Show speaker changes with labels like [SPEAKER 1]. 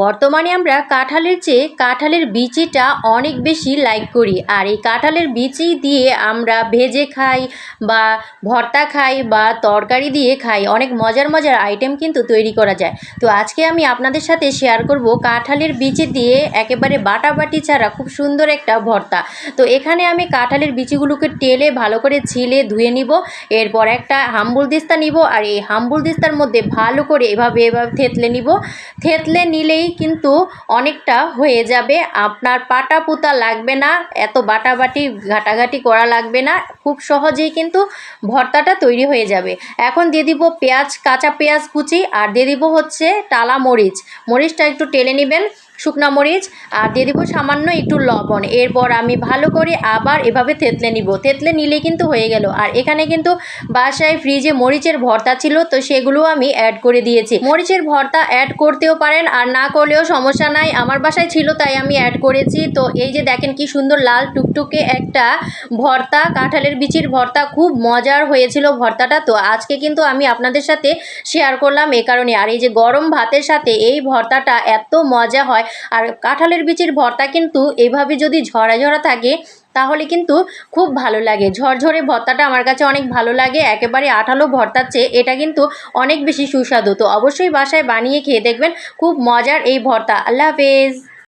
[SPEAKER 1] বর্তমানে আমরা কাঁঠালের চেয়ে কাঁঠালের বিচিটা অনেক বেশি লাইক করি। আর এই কাঁঠালের বিচি দিয়ে আমরা ভেজে খাই বা ভর্তা খাই বা তরকারি দিয়ে খাই, অনেক মজার মজার আইটেম কিন্তু তৈরি করা যায়। তো আজকে আমি আপনাদের সাথে শেয়ার করব কাঁঠালের বিচি দিয়ে একেবারে বাটাবাটি ছাড়া খুব সুন্দর একটা ভর্তা। তো এখানে আমি কাঁঠালের বিচিগুলোকে টেলে ভালো করে ছিলে ধুয়ে নিব। এরপর একটা হাম্বুল দিস্তা নিব, আর এই হাম্বুল দিস্তার মধ্যে ভালো করে এভাবে থেতলে নিব। থেতলে নিলেই কিন্তু অনেকটা হয়ে যাবে, আপনার পাটা পুতা লাগবে না, এত বাটাবাটি ঘাটাঘাটি করা লাগবে না, খুব সহজেই কিন্তু ভর্তাটা তৈরি হয়ে যাবে। এখন দিয়ে দিব পেঁয়াজ, কাঁচা পেঁয়াজ কুচি, আর দিয়ে দিব হচ্ছে টালা মরিচ। মরিচটা একটু টেলে নেবেন, শুকনা মরিচ, আর দিয়ে দিব সামান্য একটু লবণ। এরপর আমি ভালো করে আবার এভাবে থেতলে নিব। থেতলে নিলে কিন্তু হয়ে গেল। আর এখানে কিন্তু বাসায় ফ্রিজে মরিচের ভর্তা ছিল, তো সেগুলো আমি অ্যাড করে দিয়েছি। মরিচের ভর্তা অ্যাড করতেও পারেন, আর না করলেও সমস্যা নাই, আমার বাসায় ছিল তাই আমি অ্যাড করেছি। তো এই যে দেখেন কি সুন্দর লাল টুকটুকে একটা ভর্তা, কাঁঠালের বিচির ভর্তা, খুব মজার হয়েছিল ভর্তাটা। তো আজকে কিন্তু আমি আপনাদের সাথে শেয়ার করলাম এ কারণে। আর এই যে গরম ভাতের সাথে এই ভর্তাটা এত মজা হয়। আর কাঁঠালের বিচির ভর্তা কিন্তু এভাবে যদি ঝরা ঝরা থাকে তাহলে কিন্তু খুব ভালো লাগে। ঝরঝরে ভর্তাটা আমার কাছে অনেক ভালো লাগে, একেবারে আঠালো ভর্তার চেয়ে এটা কিন্তু অনেক বেশি সুস্বাদু। তো অবশ্যই বাসায় বানিয়ে খেয়ে দেখবেন, খুব মজার এই ভর্তা। আল্লাহ হাফেজ।